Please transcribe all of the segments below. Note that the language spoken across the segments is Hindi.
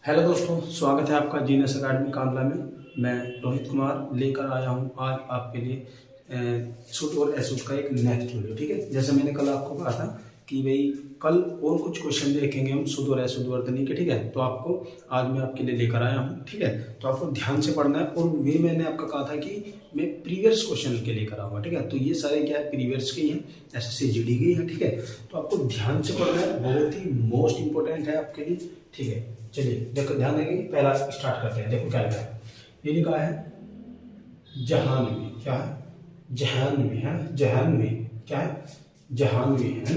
हेलो दोस्तों, स्वागत है आपका जीनियस अकेडमी कांदला में। मैं रोहित कुमार लेकर आया हूं आज आपके लिए शुद्ध और अशुद्ध का एक नेक्स्ट वीडियो। ठीक है, जैसे मैंने कल आपको कहा था कि भाई कल और कुछ क्वेश्चन देखेंगे हम शुद्ध और अशुद्ध वर्तनी के। ठीक है, तो आपको आज मैं आपके लिए लेकर आया हूं। ठीक है, तो आपको ध्यान से पढ़ना है और वे मैंने आपका कहा था कि मैं प्रीवियस क्वेश्चन के लेकर आऊँगा। ठीक है, तो ये सारे क्या है, प्रीवियस के ही हैं, एसएससी जीडी के ही हैं। ठीक है, तो आपको ध्यान से पढ़ना है, बहुत ही मोस्ट इंपॉर्टेंट है आपके लिए। ठीक है, चलिए देखो, ध्यान देंगे। पहला स्टार्ट करते हैं। देखो क्या लिखा है, ये लिखा है जहानवी। क्या है? जहानवी है, जहानवी क्या है? जहानवी है।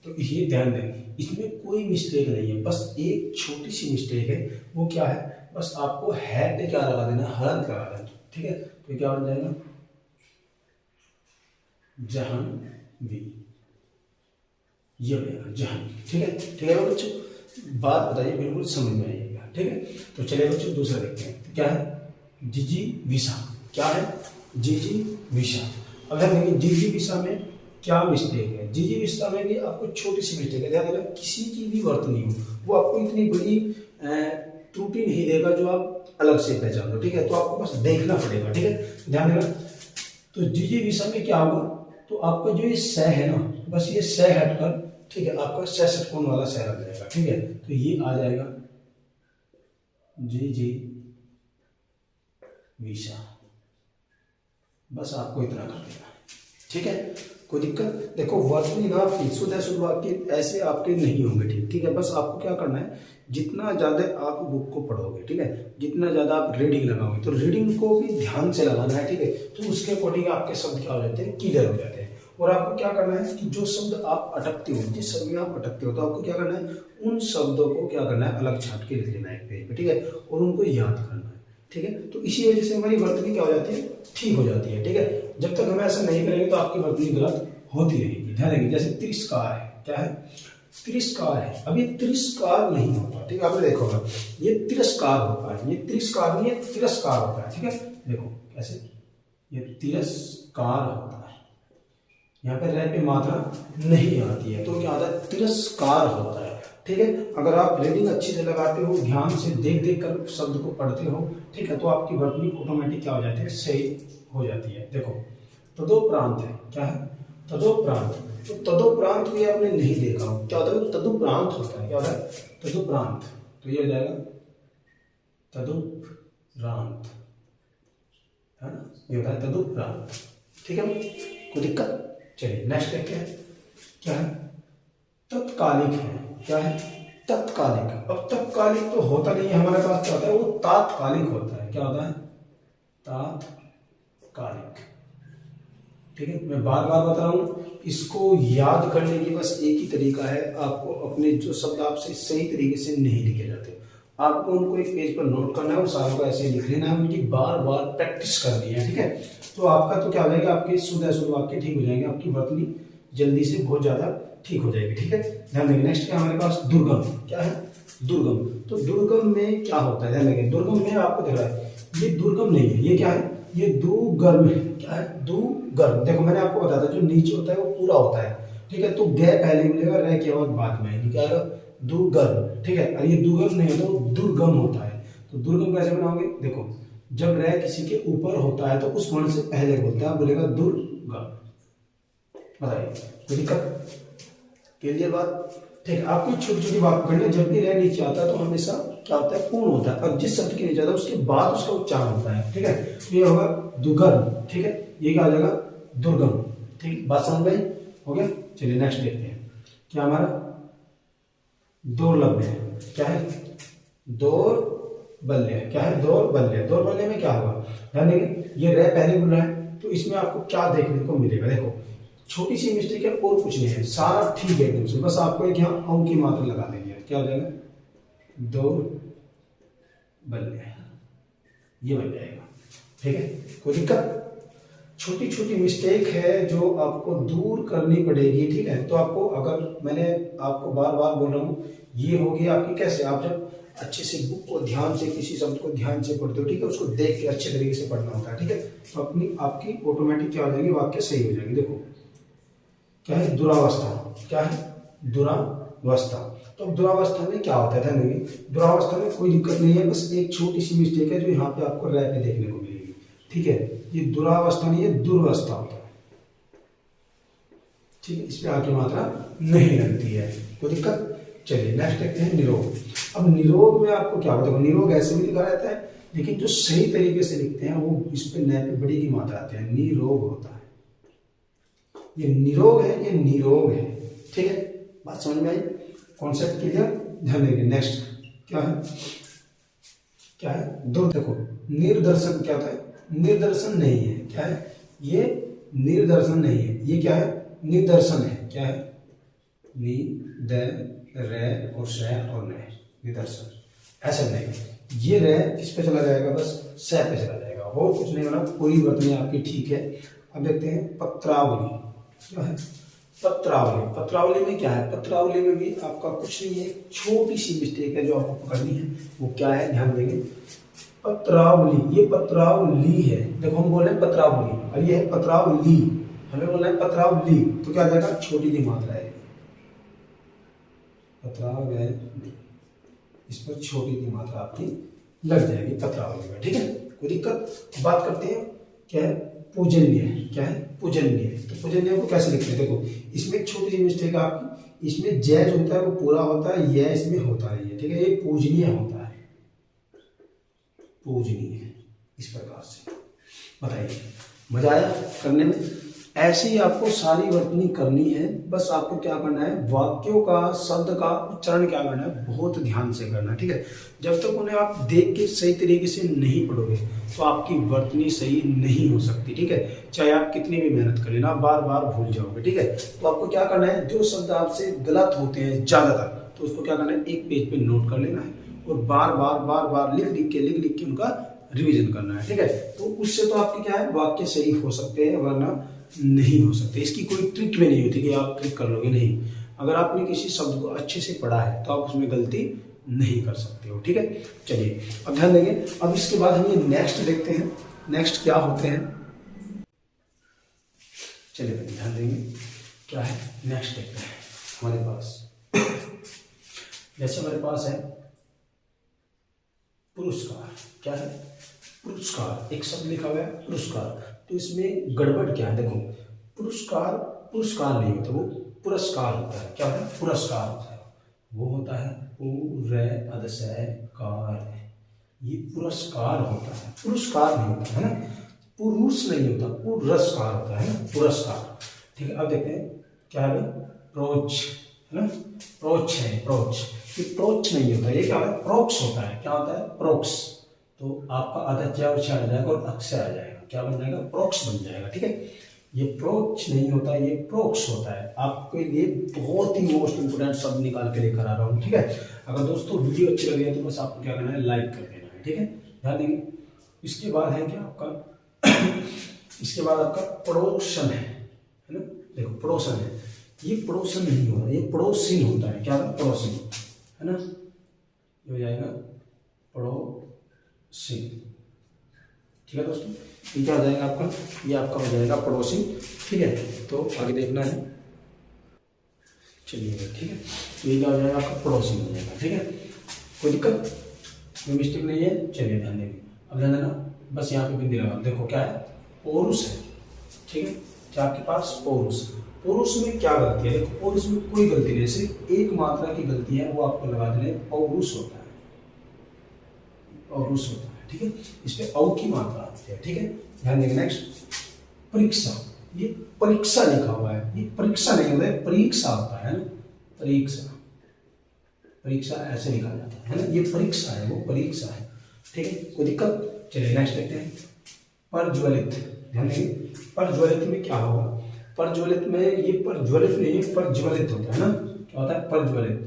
तो ये ध्यान दें, इसमें कोई मिस्टेक नहीं है, बस एक छोटी सी मिस्टेक है। वो क्या है? बस आपको है पे क्या लगा देना, हलंत लगा देना। ठीक है, तो क्या बन जाएगा? जहानवी, ये बनेगा जहानवी। ठीक है, ठीक है बच्चों, बात बताइए, बिल्कुल समझ में आइएगा। ठीक है, तो चलिए बच्चों दूसरा देखते हैं। तो क्या है? जिजीविषा। क्या है? जिजीविषा। अब ध्यान देंगे, जिजीविषा में क्या मिस्टेक है। जिजीविषा में भी आपको छोटी सी मिस्टेक है। ध्यान देना, किसी की भी वर्तनी हो वो आपको इतनी बड़ी त्रुटि नहीं देगा जो आप अलग से पहचान लो। ठीक है, तो आपको बस देखना पड़ेगा। ठीक है, ध्यान देना। तो जिजीविषा में क्या होगा, तो आपका जो ये स है ना, बस ये स हटकर, ठीक है, आपका स षटकोण वाला स लग जाएगा। ठीक है, तो ये आ जाएगा जिजीविषा। बस आपको इतना कर देना है। ठीक है, कोई दिक्कत? देखो, वर्तनी ना आपकी शुद्ध अशुद्ध वाक्य ऐसे आपके नहीं होंगे। ठीक है, बस आपको क्या करना है, जितना ज्यादा आप बुक को पढ़ोगे, ठीक है, जितना ज्यादा आप रीडिंग लगाओगे, तो रीडिंग को भी ध्यान से लगाना है। ठीक है, तो उसके अकॉर्डिंग आपके शब्द क्या हो जाते हैं, क्लियर हो जाते हैं। और आपको क्या करना है कि जो शब्द आप अटकते हो, जिस शब्द में आप अटकते हो, तो आपको क्या करना है, उन शब्दों को क्या करना है, अलग छाट के लिख लेना है एक पेज पे। ठीक है, और उनको याद करना है। ठीक है, तो इसी वजह से हमारी वर्तनी क्या हो जाती है, ठीक हो जाती है। ठीक है, जब तक हम ऐसा नहीं करेंगे तो आपकी वर्तनी गलत होती रहेगी। ध्यान देंगे, जैसे तिरस्कार है। क्या है? तिरस्कार है। अब ये तिरस्कार नहीं होता। ठीक है, आपने देखा होगा, ये तिरस्कार होता है, ये तिरस्कार नहीं है, तिरस्कार होता है। ठीक है, देखो कैसे, ये तिरस्कार होता है, यहाँ पे रह पे मात्रा नहीं आती है, तो क्या आता है, तिरस्कार होता है। ठीक है, अगर आप रीडिंग अच्छी से लगाते हो, ध्यान से देख देख कर शब्द को पढ़ते हो, ठीक है, तो आपकी वर्तनी ऑटोमेटिक क्या हो जाती है, सही हो जाती है। देखो, तदोपरांत है। क्या है? तदोपरांत। तो तदोपरांत भी आपने नहीं देखा हो, क्या होता है, तदुपरांत होता है। क्या होता है? तदुपरांत। तो ये हो जाएगा तदुपरांत, है ना, ये होता है तदुपरांत। ठीक है, कोई दिक्कत? चलिए नेक्स्ट देखते हैं। क्या है? तत्कालिक है। क्या है? तत्कालिक। अब तत्कालिक तो होता नहीं है हमारे पास, क्या होता है, वो तात्कालिक होता है। क्या होता है? तात्कालिक। ठीक है, मैं बार बार बता रहा हूं, इसको याद करने की बस एक ही तरीका है, आपको अपने जो शब्द आपसे सही तरीके से नहीं लिखे जाते, आपको उनको एक पेज पर नोट करना है और सारों को ऐसे लिख लेना है, उनकी बार बार प्रैक्टिस करनी है। ठीक है, तो आपका तो क्या हो जाएगा, आपके शुद्ध अशुद्ध वाक्य ठीक हो जाएंगे, आपकी वर्तनी जल्दी से बहुत ज्यादा ठीक हो जाएगी। ठीक है, ध्यान देंगे। नेक्स्ट क्या हमारे पास, दुर्गम। क्या है? दुर्गम। तो दुर्गम में क्या होता है, ध्यान देंगे, दुर्गम में आपको दिख रहा है, ये दुर्गम नहीं है, ये क्या है, ये दुर्गम है। क्या है? दुर्गम। देखो, मैंने आपको बताया था, जो नीचे होता है वो पूरा होता है। ठीक है, तो ग पहले मिलेगा, रह के बाद में आएगी, क्या आएगा, दुर्गम। ठीक है, और ये दुर्गम नहीं होता, तो दुर्गम होता है। तो दुर्गम कैसे बनाओगे, देखो, जब रह किसी के ऊपर होता है तो उस वर्ण से पहले बोलता है, बोलेगा दुर्गम। बताइए, कोई दिक्कत? क्लियर बात? ठीक है, आपको छोटी छोटी बात पकड़नी है। जब भी रह नीचे आता है तो हमेशा क्या होता है, पूर्ण होता है, और जिस शब्द के नीचे आता है उसके बाद उसका उच्चारण होता है। ठीक है, तो ये होगा दुर्गम। ठीक है, ये क्या आ जाएगा, दुर्गम। ठीक, बात समझ में आई? हो गया। चलिए नेक्स्ट देखते हैं। क्या हमारा दुर्लभ है। क्या है? दौर्बल्य। क्या है? दौर्बल्य। दौर्बल्य में क्या होगा, ध्यान देंगे, ये रह पहले बोल रहा है, तो इसमें आपको क्या देखने को मिलेगा, देखो, छोटी सी मिस्टेक है और कुछ नहीं है, सारा ठीक है एकदम से, बस आपको एक यहाँ औ की मात्रा लगा देंगे। क्या हो जाएगा, दौर्बल्य, ये बन जाएगा। ठीक है, कोई दिक्कत? छोटी छोटी मिस्टेक है जो आपको दूर करनी पड़ेगी। ठीक है, तो आपको, अगर मैंने आपको बार बार बोल रहा हूँ, ये होगी आपकी कैसे, आप जब अच्छे से बुक को ध्यान से, किसी शब्द को ध्यान से पढ़ते हो, ठीक है, उसको देख के अच्छे तरीके से पढ़ना होता है। ठीक है, तो अपनी आपकी ऑटोमेटिक क्या हो जाएगी, वाक्य सही हो जाएगी। देखो, क्या है, दुरावस्था। क्या है? दुरावस्था। दुरावस्था। तो दुरावस्था में क्या होता है, ध्यान देंगे, दुरावस्था में कोई दिक्कत नहीं है, बस एक छोटी सी मिस्टेक है जो यहाँ पे आपको रै पे देखने को मिलेगी, ठीक है। ये दुरावस्था नहीं है, दुर्वस्था होता है, ठीक है। इसमें आगे मात्रा नहीं लगती है, कोई दिक्कत। चलिए नेक्स्ट देखते हैं निरोग। अब निरोग में आपको क्या होता है, निरोग ऐसे भी लिखा रहता है, लेकिन जो सही तरीके से लिखते हैं वो इस पे न पे बड़ी की मात्रा आती है, निरोग होता है। ये निरोग है, ये निरोग है, ठीक है। बात समझ में आई, कॉन्सेप्ट क्लियर, ध्यान देंगे। नेक्स्ट क्या है, क्या है, दो देखो, निर्दर्शन क्या होता है, निर्दर्शन नहीं है, क्या है ये, निर्दर्शन नहीं है, ये क्या है, निदर्शन है, क्या है, नि द रे और श और न, निदर्शन, ऐसा नहीं। ये रे किस पे चला जाएगा, बस स पे चला जाएगा, और कुछ नहीं होना, पूरी वर्तनी आपकी ठीक है। अब देखते हैं पत्रावली, क्या है, पत्रावली। पत्रावली में क्या है, पत्रावली में भी आपका कुछ नहीं है, छोटी सी मिस्टेक है जो आपको पकड़नी है, वो क्या है, ध्यान देंगे। पत्रावली, ये पत्रावली है, देखो हम बोल रहे हैं पत्रावली और ये है पत्रावली, हमें बोलना है पत्रावली, तो क्या आ जाएगा, छोटी सी मात्रा है, पत्रावली, इस पर छोटी सी मात्रा आपकी लग जाएगी पत्रावली में, ठीक है, कोई दिक्कत। बात करते हैं क्या है, पूजन्य, क्या है, पूजन्य। तो पूजन्य को कैसे लिखते हैं, देखो इसमें एक छोटी सी मिस्टेक है आपकी, इसमें जय जो होता है वो पूरा होता है, यह इसमें होता नहीं है, ठीक है, ये पूजनीय होता है, पूजनीय, इस प्रकार से। बताइए मजा आया करने में। ऐसे ही आपको सारी वर्तनी करनी है, बस आपको क्या करना है, वाक्यों का, शब्द का उच्चारण क्या करना है, बहुत ध्यान से करना है, ठीक है। जब तक उन्हें आप देख के सही तरीके से नहीं पढ़ोगे तो आपकी वर्तनी सही नहीं हो सकती, ठीक है। चाहे आप कितनी भी मेहनत कर लेना, बार बार भूल जाओगे, ठीक है। तो आपको क्या करना है, जो शब्द आपसे गलत होते हैं ज्यादातर, तो उसको क्या करना है, एक पेज पे नोट कर लेना है और बार बार लिख लिख के उनका रिवीजन करना है, ठीक है। तो उससे तो आपके क्या है, वाक्य सही हो सकते हैं, वरना नहीं हो सकते। इसकी कोई ट्रिक भी नहीं होती कि आप ट्रिक कर लोगे, नहीं। अगर आपने किसी शब्द को अच्छे से पढ़ा है तो आप उसमें गलती नहीं कर सकते हो, ठीक है। चलिए अब ध्यान देंगे। अब इसके बाद हम ये नेक्स्ट देखते हैं, नेक्स्ट क्या होते हैं, चलिए ध्यान देंगे क्या है, नेक्स्ट देखते हैं। हमारे पास जैसे हमारे पास है पुरस्कार, क्या है, पुरस्कार, एक शब्द लिखा हुआ है पुरस्कार, तो इसमें गड़बड़ क्या है, देखो पुरस्कार, पुरस्कार नहीं होता, वो पुरस्कार होता है, क्या है, पुरस्कार होता है, वो होता है कार, ये पुरस्कार होता है, पुरस्कार नहीं होता है ना, पुरुष नहीं होता, पुरस्कार होता है ना, पुरस्कार, ठीक है। अब देखते हैं क्या है, प्रोच, है ना, प्रोच है, प्रोच, ये प्रोच नहीं होता, ये क्या है, प्रोक्स होता है, क्या होता है, प्रोक्स। तो आपका आधा और छा जाएगा और अक्ष आ जाएगा, क्या बन जाएगा, प्रोक्स बन जाएगा, ठीक है। ये प्रोच नहीं होता, ये प्रोक्स होता है। आपके लिए बहुत ही मोस्ट इंपोर्टेंट शब्द निकाल के लेकर आ रहा हूँ, ठीक है। अगर दोस्तों वीडियो अच्छी लगी है तो बस आपको क्या करना है, लाइक कर देना है, ठीक है, ध्यान देंगे। इसके बाद है क्या आपका इसके बाद आपका पड़ोसन है ना, देखो पड़ोसन है, ये पड़ोसन नहीं होता, ये पड़ोसिन होता है, क्या पड़ोसिन, है ना, ये हो जाएगा पड़ोसिन, ठीक है दोस्तों। ये क्या हो जाएगा आपका, ये आपका हो जाएगा पड़ोसी, ठीक है। तो आगे देखना है, चलिए ठीक है, ये क्या हो जाएगा आपका, पड़ोसी हो जाएगा, ठीक है, कोई दिक्कत, कोई मिस्टेक नहीं है। चलिए ध्यान देंगे, अब ध्यान देना, बस यहाँ पे बिंदी लगा, देखो क्या है, पौरुष है, ठीक है, क्या आपके पास पौरुष, पौरुष में क्या गलती है, देखो पौरुष में कोई गलती नहीं, सिर्फ एक मात्रा की गलती है, वो आपको लगा देना है, पौरुष होता है, पौरुष होता है, ठीक है, इस पे औ की मात्रा आती है, ठीक है, ध्यान देंगे। नेक्स्ट परीक्षा, ये परीक्षा लिखा हुआ है, ये परीक्षा नहीं होता है, परीक्षा होता है ना, परीक्षा, परीक्षा ऐसे लिखा जाता है ना, ये परीक्षा है, वो परीक्षा है, ठीक है, कोई दिक्कत। चलिए नेक्स्ट देखते हैं, प्रज्वलित, ध्यान देंगे, प्रज्वलित में क्या होगा, प्रज्वलित में ये प्रज्वलित नहीं है, प्रज्वलित होता है ना, क्या होता है, प्रज्वलित,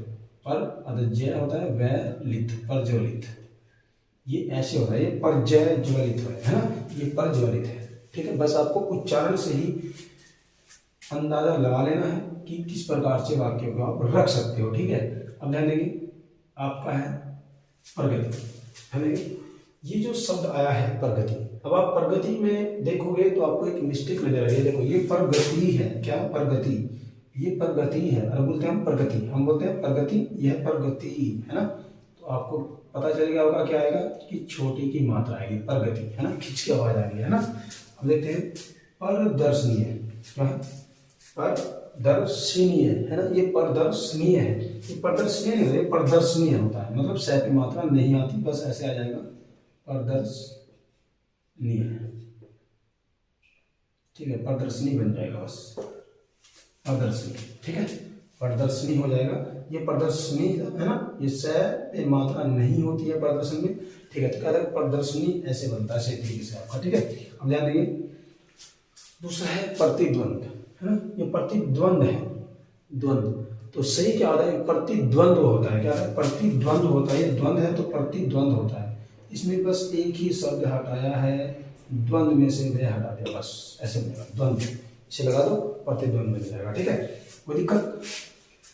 पर अदज्य होता है, वैलित, प्रज्वलित, ये ऐसे होता है, ये परजय ज्वलित है ना, ये प्रज्वलित है, ठीक है। बस आपको उच्चारण से ही अंदाजा लगा लेना है कि किस प्रकार से वाक्य को आप रख सकते हो, ठीक है। अब ध्यान देंगे, आपका है प्रगति, ध्यान देंगे, ये जो शब्द आया है प्रगति, अब आप प्रगति में देखोगे तो आपको एक मिस्टेक नजर आ रही है, देखो ये प्रगति है, क्या प्रगति, ये प्रगति है, और बोलते हैं हम प्रगति, हम बोलते हैं प्रगति, यह प्रगति है ना। तो आपको पता चल गया होगा क्या आएगा कि छोटी की मात्रा आएगी, प्रगति है ना, खिंच की आवाज आ रही है ना। अब देखते हैं परदर्शनीय, क्या है परदर्शनीय है ना, ये परदर्शनीय है, ये प्रदर्शनीय नहीं होता, ये प्रदर्शनीय होता है, मतलब सै पे मात्रा नहीं आती, बस ऐसे आ जाएगा प्रदर्शनीय, ठीक है, प्रदर्शनी बन जाएगा बस, प्रदर्शनी, ठीक है, प्रदर्शनी हो जाएगा। ये प्रदर्शनी है ना, ये सै पे मात्रा नहीं होती है प्रदर्शन में, ठीक है। तो क्या प्रदर्शनी ऐसे बनता है, सही तरीके से आपका, ठीक है। अब ध्यान देंगे, दूसरा है प्रतिद्वंद, है ना, ये प्रतिद्वंद है, द्वंद, तो सही क्या होता है, प्रतिद्वंद होता है, क्या है प्रतिद्वंद होता है, ये द्वंद है तो प्रतिद्वंद होता है। इसमें बस एक ही शब्द हटाया है, द्वंद में से वे हटा दिया, बस ऐसे बनेगा द्वंद, इसे लगा दो प्रतिद्वंद बन जाएगा, ठीक है, कोई दिक्कत।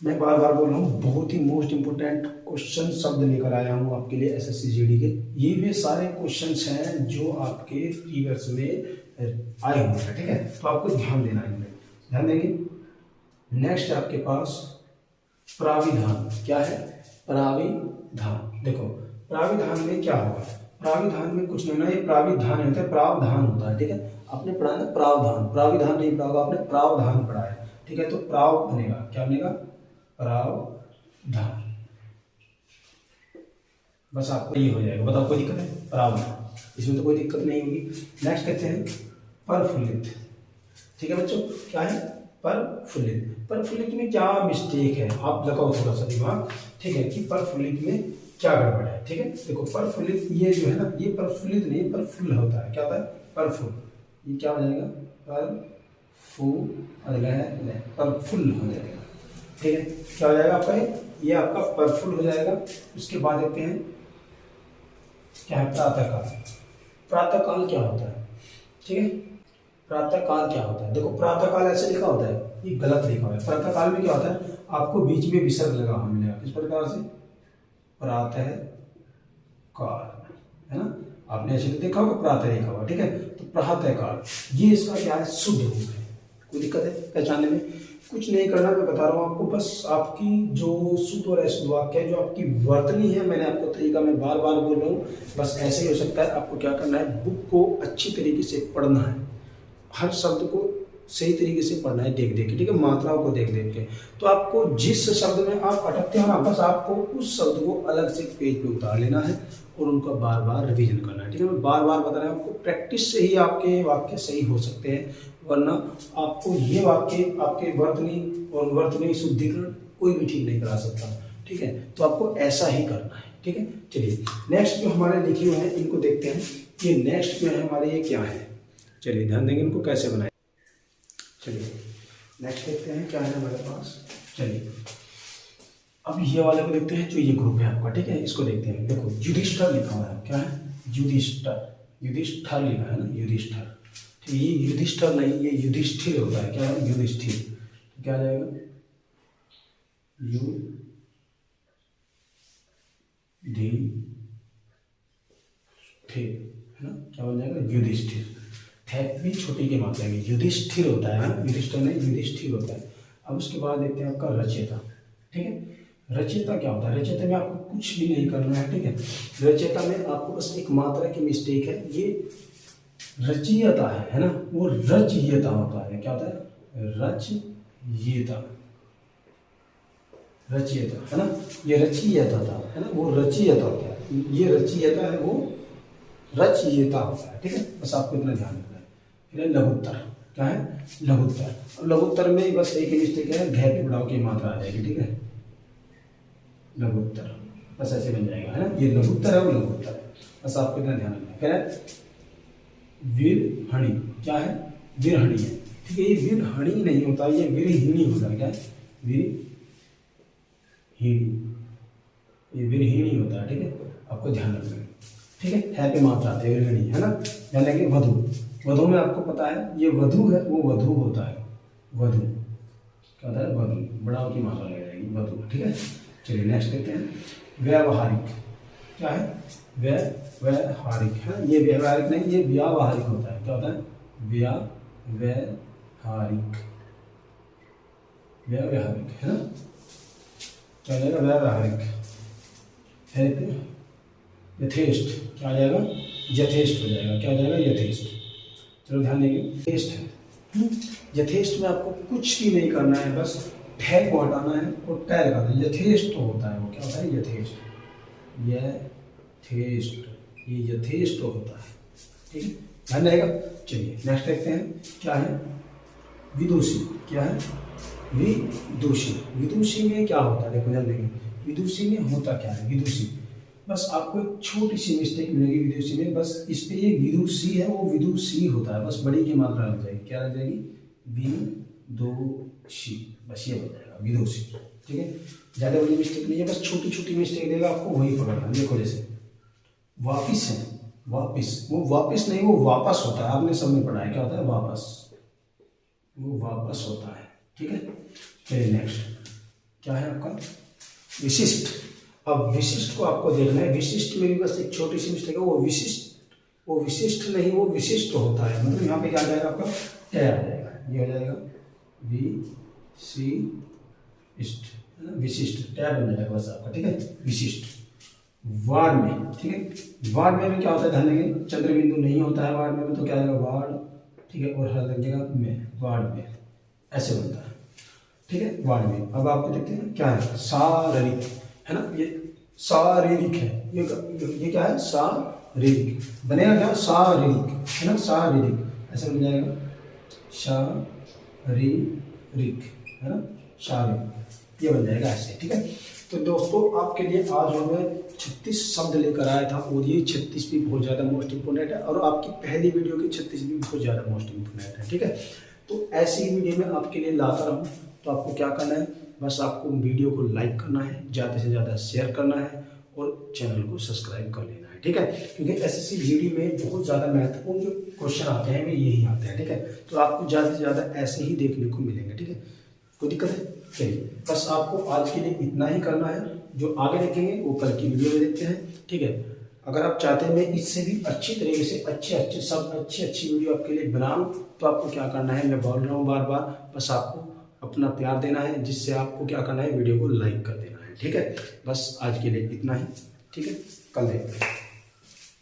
मैं बार बार बोल रहा हूँ, बहुत ही मोस्ट इंपोर्टेंट क्वेश्चन शब्द लेकर आया हूँ आपके लिए एसएससी जीडी के। ये भी सारे क्वेश्चंस हैं जो आपके प्रीवियस में आए हुए हैं, ठीक है, तो आपको ध्यान देना है, ध्यान देंगे। नेक्स्ट है आपके पास प्राविधान, क्या है प्राविधान। देखो प्राविधान में क्या होगा, प्राविधान में कुछ नहीं होना, ये प्राविधान होता है, प्रावधान होता है, ठीक है। आपने पढ़ा ना प्रावधान, प्राविधान नहीं पढ़ा होगा आपने, प्रावधान पढ़ा है, ठीक है। तो प्राव बनेगा, क्या बनेगा प्रावधान, बस आपको ये हो जाएगा, बताओ कोई दिक्कत है, प्रावधान, इसमें तो कोई दिक्कत नहीं होगी। नेक्स्ट कहते हैं परफुल्लित, ठीक है बच्चों, क्या है परफुल्लित। परफुल्लित में क्या मिस्टेक है, आप लगाओ थोड़ा सा दिमाग, ठीक है, कि परफुल्लित में क्या गड़बड़ है, ठीक है। देखो परफुल्लित ये जो है ना, ये परफुल्लित नहीं परफुल होता है, क्या होता है परफुल, ये क्या हो जाएगा परफुल, परफुल हो जाएगा, ठीक है, क्या हो जाएगा आपका, ये आपका परफुल हो जाएगा। उसके बाद देखते हैं क्या है प्रातःकाल। प्रातःकाल क्या होता है, ठीक है, प्रातःकाल क्या होता है, देखो प्रातःकाल ऐसे लिखा होता है, ये गलत लिखा हुआ है। प्रातःकाल में क्या होता है, आपको बीच में विसर्ग लगा हुआ मिलेगा, किस प्रकार से प्रातः काल, है ना, आपने ऐसे तो देखा होगा प्रातः लिखा हुआ, ठीक है। तो प्रातः काल ये इसका क्या है शुद्ध रूप है, कोई दिक्कत है पहचानने में, कुछ नहीं करना, मैं बता रहा हूँ आपको, बस आपकी जो शुद्ध और अशुद्ध वाक्य है, जो आपकी वर्तनी है, मैंने आपको तरीका मैं बार बार बोल रहा हूँ, बस ऐसे ही हो सकता है। आपको क्या करना है, बुक को अच्छी तरीके से पढ़ना है, हर शब्द को सही तरीके से पढ़ना है, देख देख के, ठीक है, मात्राओं को देख देख के। तो आपको जिस शब्द में आप अटकते हो ना, बस आपको उस शब्द को अलग से पेज पे उतार लेना है और उनका बार बार रिवीजन करना है, ठीक है। मैं बार बार बता रहा हूँ आपको, प्रैक्टिस से ही आपके वाक्य सही हो सकते हैं, वरना आपको ये वाक्य आपके वर्तनी और वर्तनी शुद्धिकरण कोई भी ठीक नहीं करा सकता, ठीक है। तो आपको ऐसा ही करना है, ठीक है। चलिए नेक्स्ट जो हमारे लिखे हुए हैं इनको देखते हैं, ये नेक्स्ट में हमारे ये क्या है, चलिए ध्यान देंगे इनको कैसे बनाए। चलिए नेक्स्ट देखते हैं क्या है हमारे पास। चलिए अब ये वाले को देखते हैं, जो ये ग्रुप है आपका, ठीक है, इसको देखते हैं। देखो युधिष्ठिर लिखा हुआ है, क्या है युधिष्ठिर, युधिष्ठिर लिखा है ना, युधिष्ठिर, ठीक है, ये युधिष्ठिर नहीं, ये युधिष्ठिर होता है, क्या है युधिष्ठिर, तो क्या आ जाएगा युधिष्ठिर, है ना, क्या बन जाएगा युधिष्ठिर, भी छोटी की मात्रा में युधिष्ठिर होता है, युधिष्ठिर नहीं युधिष्ठिर होता है। अब उसके बाद देखते हैं आपका रचयिता, ठीक है। रचयिता क्या होता है, रचयिता में आपको कुछ भी नहीं करना है, ठीक है। रचयिता में आपको बस एक मात्रा की मिस्टेक है, ये रचयिता है ना, वो रचयिता होता है, क्या होता है रचयिता, रचयिता है ना, ये रचयिता था, है ना, वो रचयिता होता है, ये रचयिता है, वो रचयिता होता है, ठीक है। बस आपको इतना ध्यान रखना है। फिर लघुत्तर, क्या है लघुत्तर, अब लघुत्तर में बस एक ही मिस्टेक है, घ पे बढ़ाव की मात्रा आ जाएगी, ठीक है, लघुत्तर, बस ऐसे बन जाएगा, है ना, ये लघुत्तर है, वो लघुत्तर है, बस आपको इतना ध्यान रखना है। फिर विरहणी, क्या है विरहणी है, ठीक है, ये विरहणी नहीं होता, ये विरहिणी होता है, क्या है विरहिणी, ये विरहिणी होता है, ठीक है, आपको ध्यान रखना है, ठीक है पे मात्रा आती है विरहिणी, है ना। यानी कि वधु, वधु में आपको पता है ये वधु है, वो वधु होता है, वधु क्या होता है वधु, बढ़ाव की मात्रा लग जाएगी वधु, ठीक है। चलिए नेक्स्ट देखते हैं व्यावहारिक, क्या है व्यावहारिक, है ये व्यावहारिक नहीं, ये व्यावहारिक होता है, क्या होता है व्यावहारिक, व्यावहारिक, है ना, क्या आ जाएगा, व्यावहारिक, है यथेष्ट, क्या आ जाएगा, यथेष्ट हो जाएगा, क्या आ जाएगा, यथेष्ट। चलो ध्यान देंगे, यथेष्ट है। यथेष्ट में आपको कुछ भी नहीं करना है, बस ठे को हटाना है और टै लगाना है। यथेष्ट होता है वो, क्या होता है, यथेष्ट, यथेष्ट, ये यथेष्ट होता है, ठीक है, ध्यान रहेगा। चलिए नेक्स्ट देखते हैं, क्या है, विदुषी, क्या है, विदुषी। विदुषी में क्या होता है, देखो ध्यान देंगे, विदुषी में होता क्या है, विदुषी, बस आपको एक छोटी सी मिस्टेक मिलेगी विदुषी में, बस इस पे ये विदुषी है वो विदुषी होता है, बस बड़ी की मात्रा लग जाएगी, क्या लग जाएगी, विदुषी, बस ये बन जाएगा विदुषी, ठीक है, ज़्यादा बड़ी मिस्टेक नहीं है, बस छोटी छोटी मिस्टेक देगा आपको, वही पकड़ना। देखो जैसे वापिस है, वापिस, वो वापिस नहीं, वो वापस होता है, आपने सब में पढ़ा है, क्या होता है, वापस, वो वापस होता है, ठीक है। चलिए नेक्स्ट क्या है आपका, विशिष्ट। अब विशिष्ट को आपको देखना है, विशिष्ट में भी बस एक छोटी सी मिस्टेक है, वो विशिष्ट नहीं, वो विशिष्ट होता है, मतलब यहाँ पे क्या आ जाएगा आपका, टै आ जाएगा, ये हो जाएगा विशिष्ट, है ना, विशिष्ट, टै बन जाएगा बस आपका, ठीक है, विशिष्ट। वार्ड में, ठीक है, वार्ड में क्या होता है, ध्यान देंगे, चंद्र बिंदु नहीं होता है वार्ड में, तो क्या आएगा, वार्ड, ठीक है, और हर लगेगा में, वार्ड में, ऐसे बनता है, ठीक है, वार्ड में। अब आपको देखते हैं क्या है, शारीरिक, है ना, ये शारीरिक है, ये क्या है, शारीरिक, बनेगा क्या, शारीरिक, है ना, शारीरिक, ऐसे बन जाएगा, शारीरिक, है ना, शारीरिक, ये बन जाएगा ऐसे, ठीक है। तो दोस्तों आपके लिए आज मैं 36 शब्द लेकर आया था, और ये 36 भी बहुत ज़्यादा मोस्ट इंपोर्टेंट है, और आपकी पहली वीडियो की 36 भी बहुत ज़्यादा मोस्ट इंपोर्टेंट है, ठीक है। तो ऐसी वीडियो में आपके लिए लाता रहूँ, तो आपको क्या करना है, बस आपको वीडियो को लाइक करना है, ज़्यादा से ज़्यादा शेयर करना है, और चैनल को सब्सक्राइब कर लेना है, ठीक है, क्योंकि एसएससी जीडी में बहुत ज़्यादा महत्वपूर्ण जो क्वेश्चन आते हैं वे यही आते हैं, ठीक है। तो आपको ज़्यादा से ज़्यादा ऐसे ही देखने को मिलेंगे, ठीक है, कोई दिक्कत है। चलिए बस आपको आज के लिए इतना ही करना है, जो आगे देखेंगे वो कल की वीडियो में देखते हैं, ठीक है। अगर आप चाहते हैं मैं इससे भी अच्छी तरीके से अच्छे सब अच्छी वीडियो आपके लिए बनाऊं, तो आपको क्या करना है, मैं बोल रहा हूँ बार बार, बस आपको अपना प्यार देना है, जिससे आपको क्या करना है, वीडियो को लाइक कर देना है, ठीक है। बस आज के लिए इतना ही, ठीक है, कल देखते हैं।